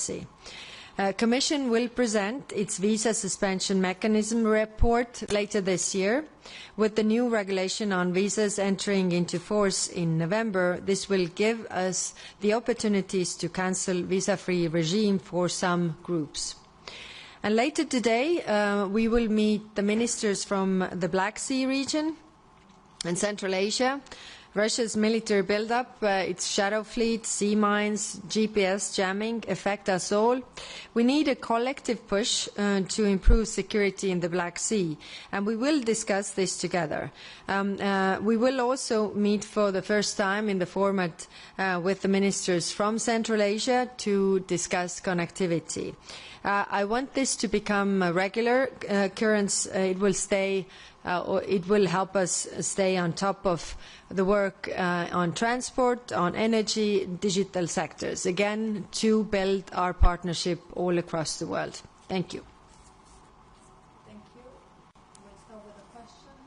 policy. Commission will present its visa suspension mechanism report later this year. With the new regulation on visas entering into force in November, this will give us the opportunities to cancel visa-free regime for some groups. And later today, we will meet the ministers from the Black Sea region and Central Asia. Russia's military build-up, its shadow fleet, sea mines, GPS jamming affect us all. We need a collective push to improve security in the Black Sea, and we will discuss this together. We will also meet for the first time in the format with the ministers from Central Asia to discuss connectivity. I want this to become a regular occurrence. It will help us stay on top of the work on transport, on energy, digital sectors, again, to build our partnership all across the world. Thank you. Thank you. We'll start with the questions.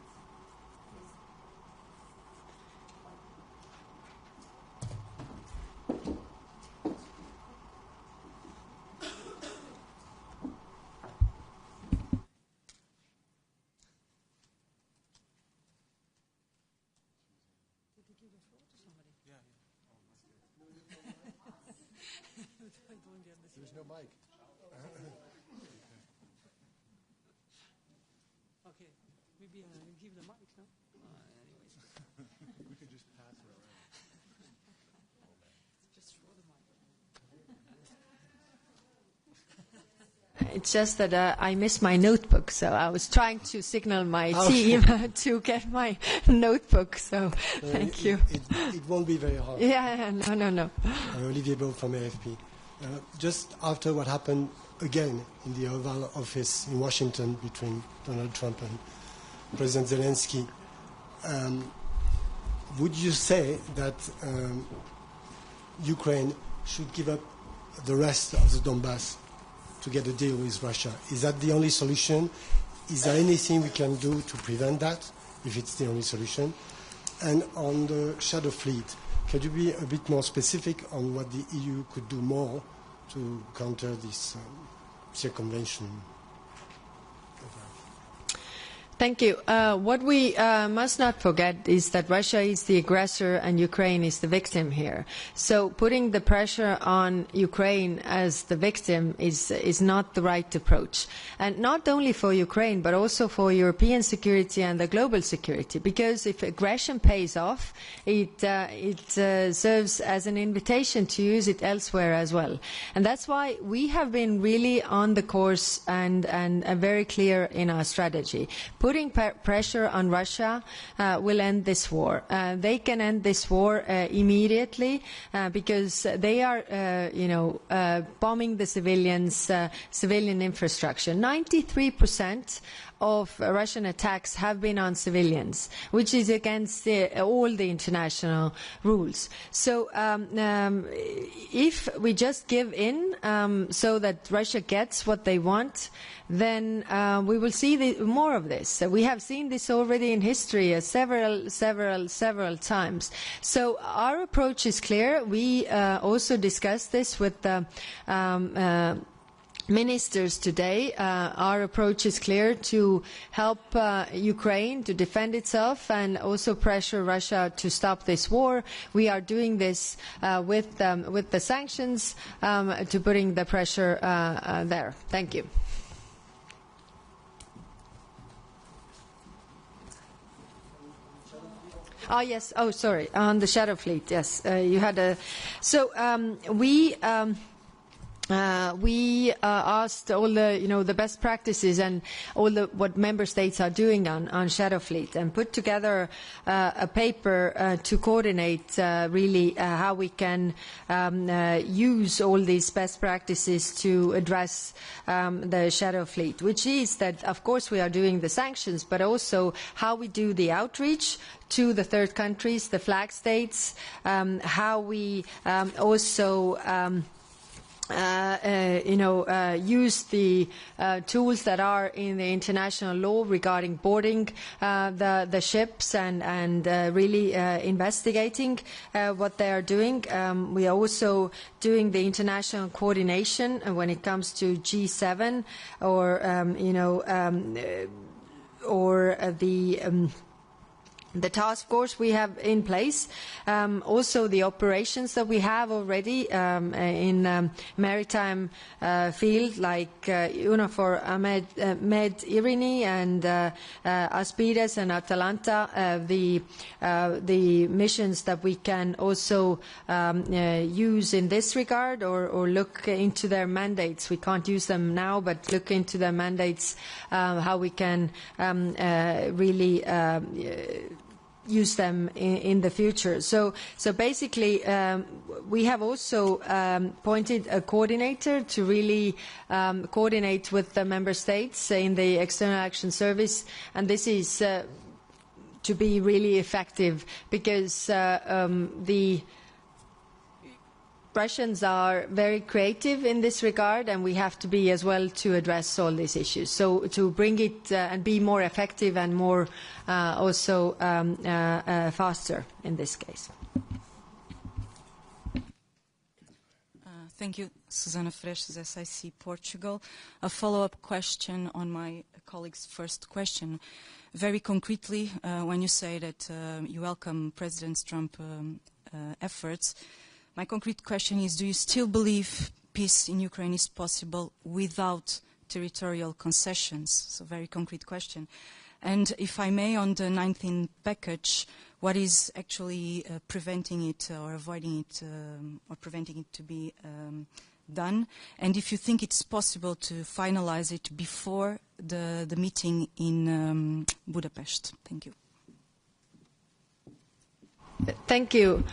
There's no mic. Okay, maybe give the mic, no? We could just pass it around. Just throw the mic. It's just that I missed my notebook, so I was trying to signal my team to get my notebook, so thank you. It won't be very hard. Yeah, no. Olivier Beau from AFP. Just after what happened again in the Oval Office in Washington between Donald Trump and President Zelensky, would you say that Ukraine should give up the rest of the Donbass to get a deal with Russia? Is that the only solution? Is there anything we can do to prevent that, if it's the only solution? And on the shadow fleet, could you be a bit more specific on what the EU could do more to counter this circumvention? Thank you. What we must not forget is that Russia is the aggressor and Ukraine is the victim here. So putting the pressure on Ukraine as the victim is not the right approach. And not only for Ukraine, but also for European security and the global security. Because if aggression pays off, it serves as an invitation to use it elsewhere as well. And that's why we have been really on the course and very clear in our strategy. Putting pressure on Russia will end this war. They can end this war immediately because they are, bombing the civilian infrastructure. 93% of Russian attacks have been on civilians, which is against all the international rules. So if we just give in so that Russia gets what they want, then we will see more of this. We have seen this already in history several times. So our approach is clear. We also discussed this with the ministers today. Our approach is clear: to help Ukraine to defend itself and also pressure Russia to stop this war. We are doing this with the sanctions to putting the pressure there. Thank you. Oh yes. Oh, sorry. On the shadow fleet. Yes, you had a. So we asked all the best practices and all what member states are doing on shadow fleet, and put together a paper to coordinate really how we can use all these best practices to address the shadow fleet, which is that of course we are doing the sanctions, but also how we do the outreach to the third countries, the flag states, how we also use the tools that are in the international law regarding boarding the ships and really investigating what they are doing. We are also doing the international coordination when it comes to G7 or the task force we have in place, also the operations that we have already in maritime field, like UNAFOR Med Irini and Aspides and Atalanta, the missions that we can also use in this regard or look into their mandates. We can't use them now, but look into their mandates, how we can really use them in the future. So basically, we have also appointed a coordinator to really coordinate with the member states in the External Action Service, and this is to be really effective because the Russians are very creative in this regard, and we have to be as well to address all these issues. So to bring it and be more effective and more also faster in this case. Thank you, Susana Freixas, SIC Portugal. A follow-up question on my colleague's first question. Very concretely, when you say that you welcome President Trump's efforts, my concrete question is, do you still believe peace in Ukraine is possible without territorial concessions? So very concrete question. And if I may, on the 19th package, what is actually preventing it or avoiding it or preventing it to be done? And if you think it's possible to finalize it before the meeting in Budapest? Thank you. Thank you.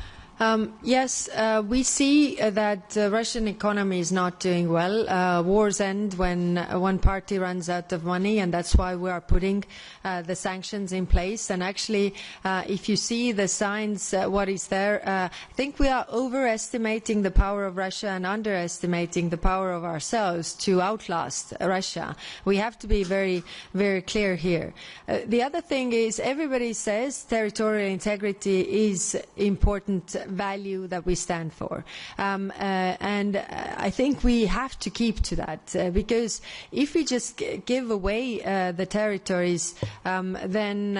Yes, we see that the Russian economy is not doing well. Wars end when one party runs out of money, and that's why we are putting the sanctions in place. And actually, if you see the signs, what is there, I think we are overestimating the power of Russia and underestimating the power of ourselves to outlast Russia. We have to be very, very clear here. The other thing is, everybody says territorial integrity is important value that we stand for, and I think we have to keep to that, because if we just give away the territories, then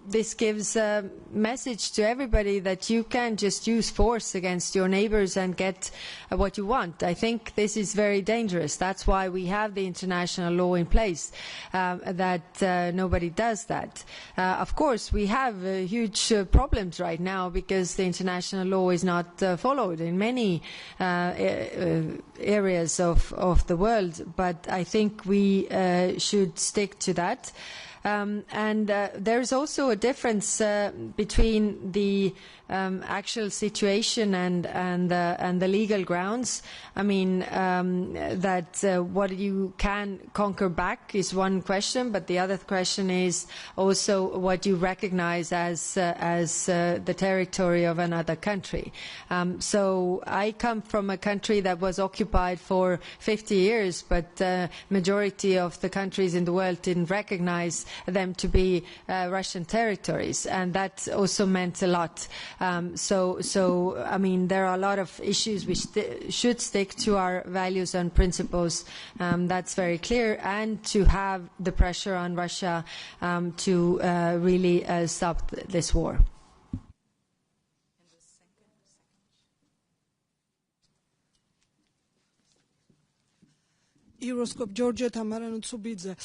this gives a message to everybody that you can just use force against your neighbors and get what you want. I think this is very dangerous. That's why we have the international law in place, that nobody does that. Of course, we have huge problems right now because the international law is not followed in many areas of the world, but I think we should stick to that. And there's also a difference between the actual situation and the legal grounds. I mean, that what you can conquer back is one question, but the other question is also what you recognize as the territory of another country. So I come from a country that was occupied for 50 years, but majority of the countries in the world didn't recognize them to be Russian territories, and that also meant a lot. So I mean, there are a lot of issues. We should stick to our values and principles. That's very clear, and to have the pressure on Russia to really stop this war. Euroscope Georgia, Tamara Nutsubidze.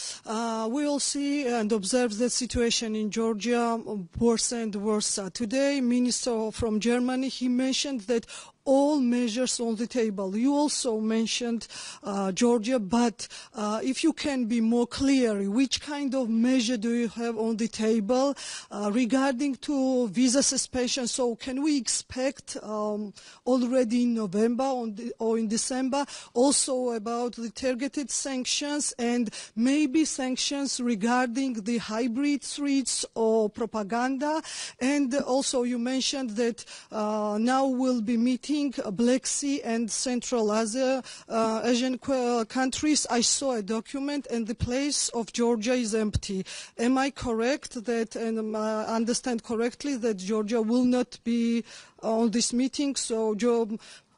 We all see and observe the situation in Georgia worse and worse. Today, Minister from Germany, he mentioned that all measures on the table. You also mentioned Georgia, but if you can be more clear, which kind of measure do you have on the table regarding to visa suspension? So can we expect already in November or in December also about the targeted sanctions and maybe sanctions regarding the hybrid threats or propaganda? And also you mentioned that now we'll be meeting meeting Black Sea and Central Asia, Asian countries, I saw a document and the place of Georgia is empty. Am I correct that, and I understand correctly, that Georgia will not be on this meeting? So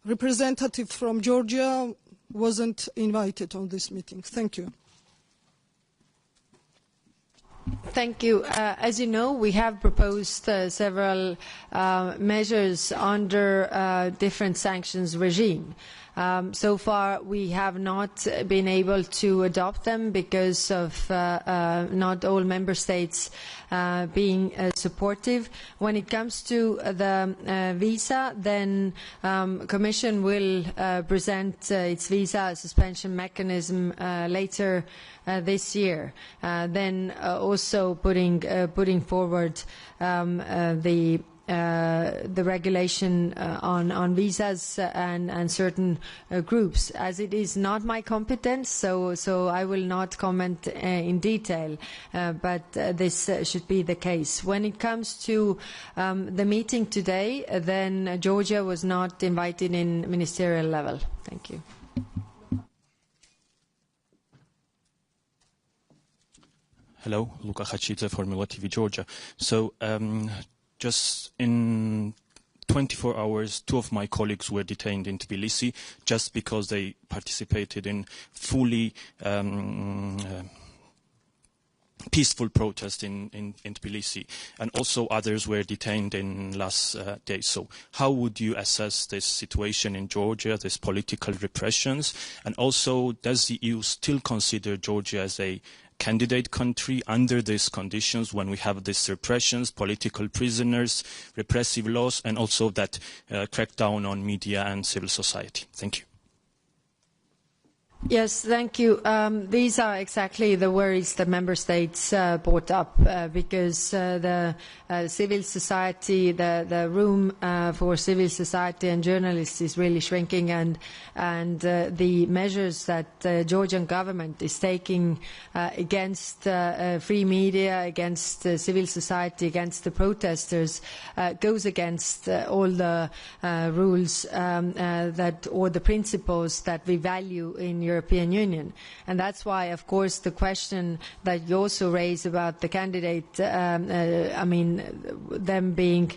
representative from Georgia wasn't invited on this meeting. Thank you. Thank you. As you know, we have proposed several measures under different sanctions regime. So far, we have not been able to adopt them because of not all member states being supportive. When it comes to the visa, then Commission will present its visa suspension mechanism later this year. Then also putting forward the regulation on visas and certain groups. As it is not my competence, so I will not comment in detail, but this should be the case. When it comes to the meeting today, then Georgia was not invited in ministerial level. Thank you. Hello, Luka Hachidze, Formula TV Georgia. So just in 24 hours, 2 of my colleagues were detained in Tbilisi just because they participated in fully peaceful protest in Tbilisi, and also others were detained in last days. So how would you assess this situation in Georgia, this political repressions, and also does the EU still consider Georgia as a candidate country under these conditions when we have these repressions, political prisoners, repressive laws, and also that crackdown on media and civil society? Thank you. Yes, thank you. These are exactly the worries that member states brought up because the civil society, the room for civil society and journalists is really shrinking, and the measures that the Georgian government is taking against free media, against civil society, against the protesters goes against all the rules that or the principles that we value in European Union. And that's why, of course, the question that you also raise about the candidate, I mean, them being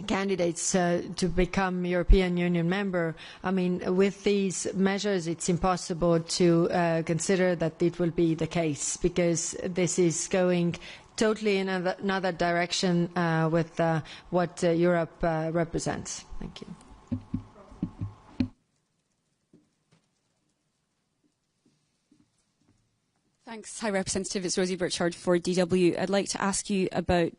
candidates to become European Union member, I mean, with these measures, it's impossible to consider that it will be the case, because this is going totally in another direction with what Europe represents. Thank you. Thanks, High Representative. It's Rosie Burchard for DW. I'd like to ask you about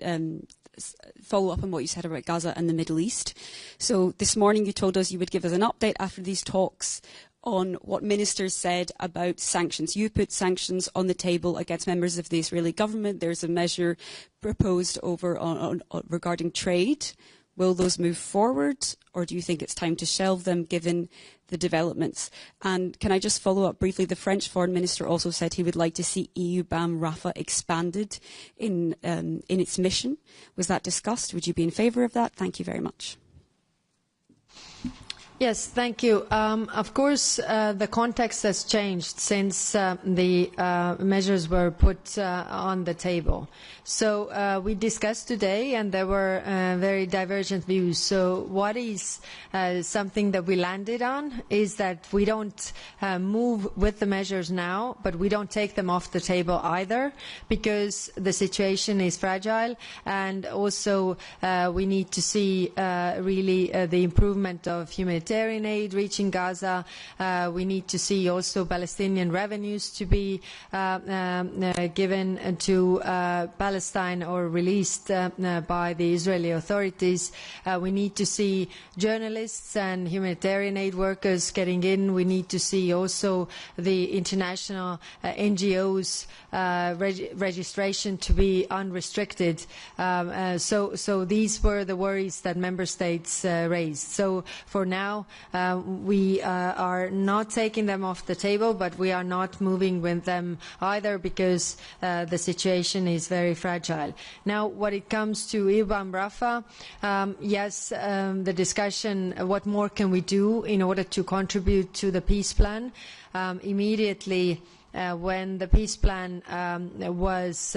follow up on what you said about Gaza and the Middle East. So this morning you told us you would give us an update after these talks on what ministers said about sanctions. You put sanctions on the table against members of the Israeli government. There's a measure proposed regarding trade. Will those move forward, or do you think it's time to shelve them given the developments? And can I just follow up briefly? The French foreign minister also said he would like to see EU BAM Rafah expanded in its mission. Was that discussed? Would you be in favour of that? Thank you very much. Yes, thank you. Of course, the context has changed since the measures were put on the table. So we discussed today, and there were very divergent views. So what is something that we landed on is that we don't move with the measures now, but we don't take them off the table either, because the situation is fragile, and also we need to see really the improvement of humanitarian aid reaching Gaza. We need to see also Palestinian revenues to be given to Palestine or released by the Israeli authorities. We need to see journalists and humanitarian aid workers getting in. We need to see also the international NGOs registration to be unrestricted. So these were the worries that member states raised. So for now, now. We are not taking them off the table, but we are not moving with them either because the situation is very fragile. Now, when it comes to EUBAM Rafah, yes, the discussion, what more can we do in order to contribute to the peace plan? Immediately when the peace plan was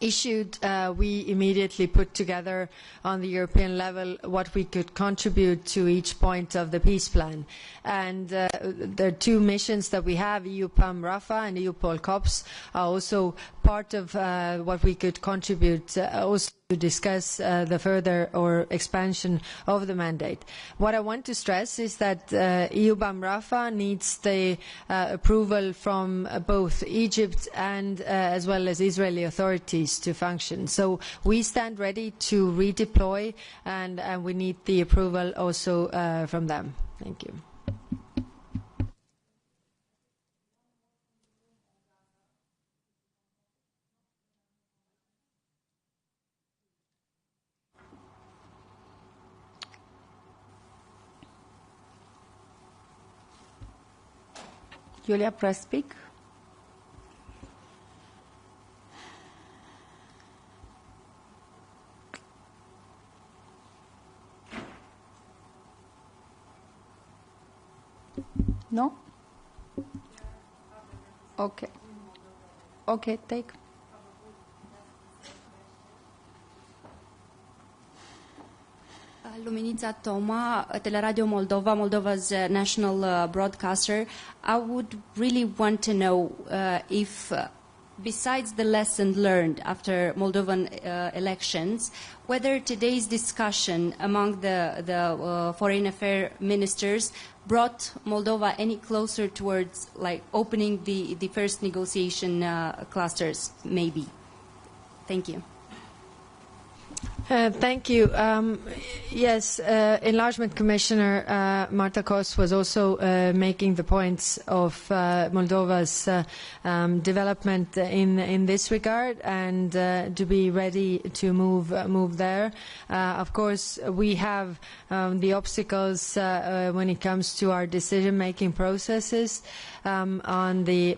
issued, we immediately put together on the European level what we could contribute to each point of the peace plan. And the two missions that we have, EUPAM Rafah and EUPOL COPS, are also part of what we could contribute also to discuss the further or expansion of the mandate. What I want to stress is that EUBAM Rafah needs the approval from both Egypt and as well as Israeli authorities to function. So we stand ready to redeploy, and we need the approval also from them. Thank you. Julia, press speak. No? Okay. Okay, take. Luminița Toma, Teleradio Moldova, Moldova's national broadcaster. I would really want to know if, besides the lesson learned after Moldovan elections, whether today's discussion among the foreign affairs ministers brought Moldova any closer towards opening the first negotiation clusters, maybe. Thank you. Thank you. Yes, Enlargement Commissioner Marta Kos was also making the points of Moldova's development in this regard, and to be ready to move there. Of course, we have the obstacles when it comes to our decision-making processes on the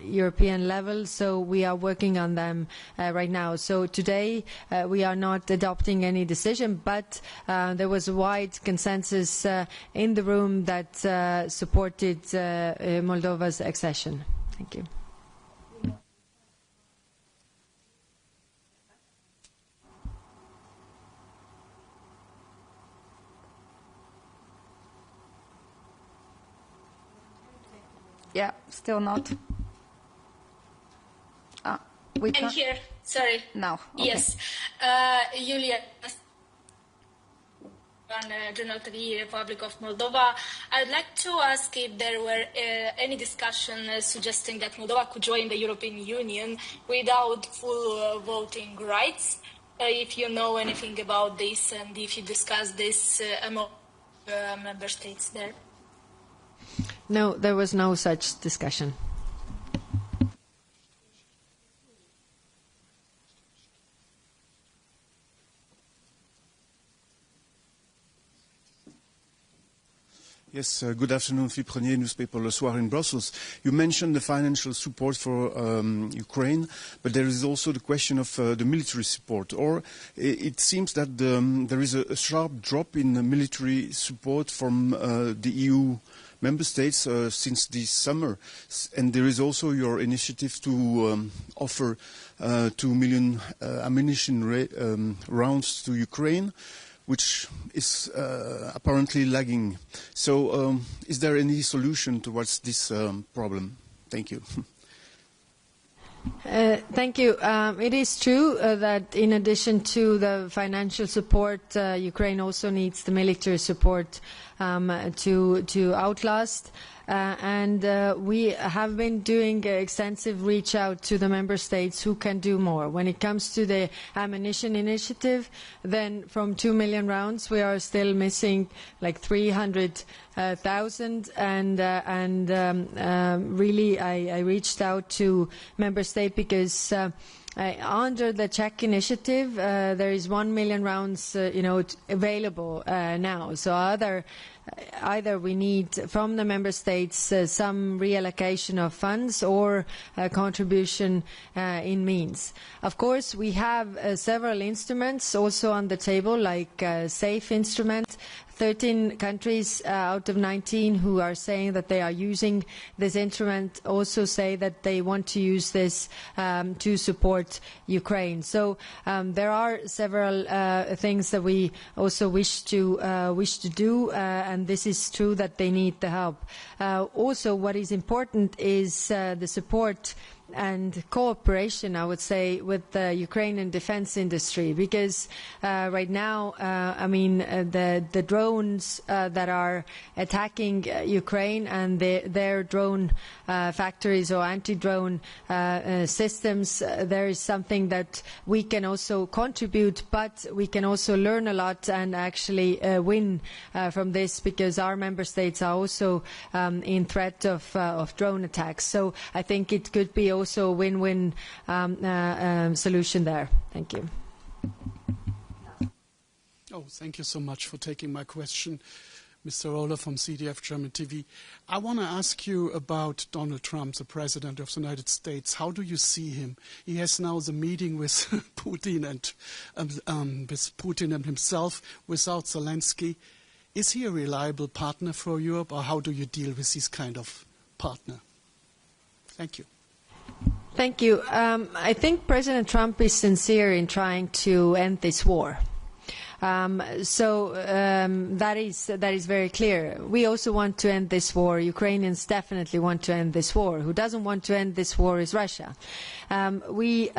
European level, so we are working on them right now. So today we are not adopting any decision, but there was a wide consensus in the room that supported Moldova's accession. Thank you. Yeah, still not. I'm here. Sorry. Now. Okay. Yes. Julia, Journal to the Republic of Moldova. I'd like to ask if there were any discussion suggesting that Moldova could join the European Union without full voting rights. If you know anything about this, and if you discussed this among member states there. No, there was no such discussion. Yes, good afternoon, Philippe Renier, newspaper Le Soir in Brussels. You mentioned the financial support for Ukraine, but there is also the question of the military support. Or it seems that there is a sharp drop in the military support from the EU member states since this summer. And there is also your initiative to offer 2 million ammunition rounds to Ukraine, which is apparently lagging. So is there any solution towards this problem? Thank you. Thank you. It is true that in addition to the financial support, Ukraine also needs the military support to outlast. And we have been doing extensive reach out to the member states who can do more. When it comes to the ammunition initiative, then from 2 million rounds we are still missing like 300,000, and really I reached out to member states because Under the Czech initiative, there is 1 million rounds, available now. So either we need from the member states some reallocation of funds or a contribution in means. Of course, we have several instruments also on the table, like SAFE instrument. 13 countries out of 19 who are saying that they are using this instrument also say that they want to use this to support Ukraine. So there are several things that we also wish to do, and this is true that they need the help. Also, what is important is the support and cooperation, I would say, with the Ukrainian defense industry, because right now, the drones that are attacking Ukraine and their drone factories or anti-drone systems, there is something that we can also contribute, but we can also learn a lot and actually win from this, because our member states are also in threat of drone attacks. So I think it could be also a win-win solution there. Thank you. Oh, thank you so much for taking my question, Mr. Roller from CDF German TV. I want to ask you about Donald Trump, the President of the United States. How do you see him? He has now the meeting with Putin and himself without Zelensky. Is he a reliable partner for Europe, or how do you deal with this kind of partner? Thank you. Thank you. I think President Trump is sincere in trying to end this war. That is very clear. We also want to end this war. Ukrainians definitely want to end this war. Who doesn't want to end this war is Russia. We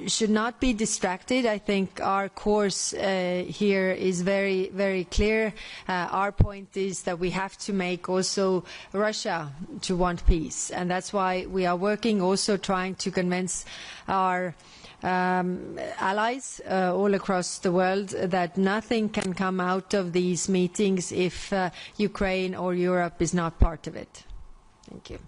should not be distracted. I think our course here is very, very clear. Our point is that we have to make also Russia to want peace, and that's why we are working, also trying to convince our allies all across the world that nothing can come out of these meetings if Ukraine or Europe is not part of it. Thank you.